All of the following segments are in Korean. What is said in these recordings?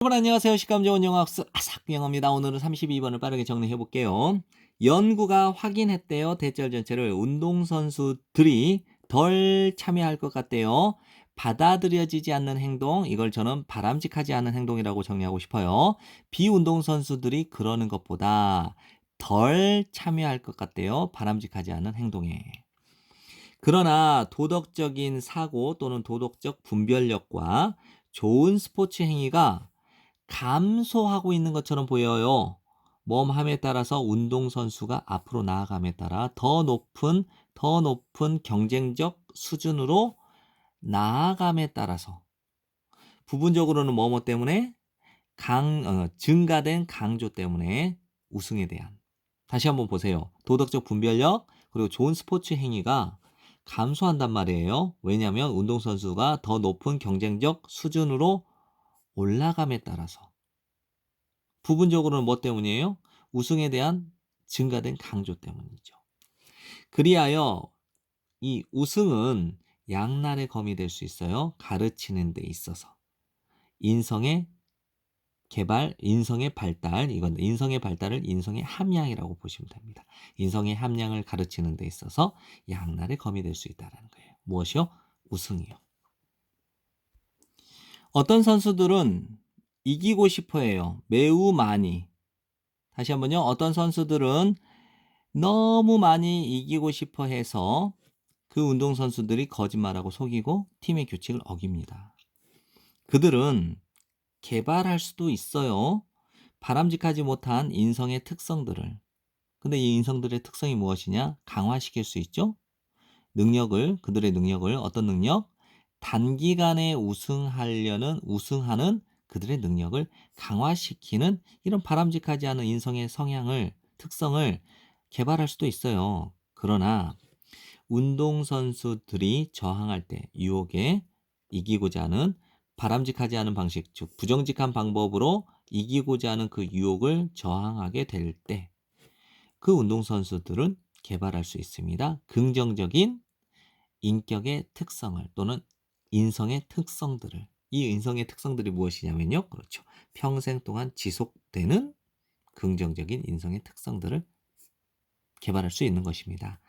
여러분 안녕하세요. 식감 좋은 영어학습 아삭영어입니다. 오늘은 32번을 빠르게 정리해 볼게요. 연구가 확인했대요. 대절 전체를 운동선수들이 덜 참여할 것 같대요. 받아들여지지 않는 행동, 이걸 저는 바람직하지 않은 행동이라고 정리하고 싶어요. 비운동선수들이 그러는 것보다 덜 참여할 것 같대요. 바람직하지 않은 행동에. 그러나 도덕적인 사고 또는 도덕적 분별력과 좋은 스포츠 행위가 감소하고 있는 것처럼 보여요. 몸함에 따라서 운동선수가 앞으로 나아감에 따라 더 높은 경쟁적 수준으로 나아감에 따라서 부분적으로는 뭐뭐 때문에 증가된 강조 때문에 우승에 대한 다시 한번 보세요. 도덕적 분별력 그리고 좋은 스포츠 행위가 감소한단 말이에요. 왜냐하면 운동선수가 더 높은 경쟁적 수준으로 올라감에 따라서 부분적으로는 뭐 때문이에요? 우승에 대한 증가된 강조 때문이죠. 그리하여 이 우승은 양날의 검이 될 수 있어요. 가르치는 데 있어서. 인성의 개발, 인성의 발달, 이건 인성의 발달을 인성의 함량이라고 보시면 됩니다. 인성의 함량을 가르치는 데 있어서 양날의 검이 될 수 있다는 거예요. 무엇이요? 우승이요. 어떤 선수들은 이기고 싶어 해요. 매우 많이. 다시 한번요. 어떤 선수들은 너무 많이 이기고 싶어 해서 그 운동선수들이 거짓말하고 속이고 팀의 규칙을 어깁니다. 그들은 개발할 수도 있어요. 바람직하지 못한 인성의 특성들을. 근데 이 인성들의 특성이 무엇이냐? 강화시킬 수 있죠? 그들의 능력을, 어떤 능력? 단기간에 우승하는 그들의 능력을 강화시키는 이런 바람직하지 않은 인성의 특성을 개발할 수도 있어요. 그러나 운동선수들이 저항할 때 유혹에 이기고자 하는 바람직하지 않은 방식, 즉 부정직한 방법으로 이기고자 하는 그 유혹을 저항하게 될 때 그 운동선수들은 개발할 수 있습니다. 긍정적인 인격의 특성을 또는 인성의 특성들을. 이 인성의 특성들이 무엇이냐면요. 그렇죠. 평생 동안 지속되는 긍정적인 인성의 특성들을 개발할 수 있는 것입니다.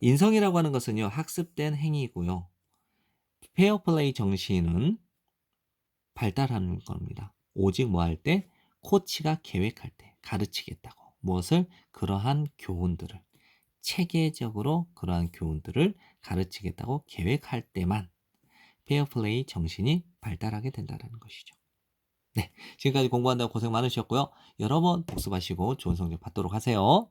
인성이라고 하는 것은요. 학습된 행위고요. 페어플레이 정신은 발달하는 겁니다. 오직 뭐 할 때? 코치가 계획할 때 가르치겠다고. 무엇을? 그러한 교훈들을. 체계적으로 그러한 교훈들을 가르치겠다고 계획할 때만 페어플레이 정신이 발달하게 된다는 것이죠. 네, 지금까지 공부한다고 고생 많으셨고요. 여러 번 복습하시고 좋은 성적 받도록 하세요.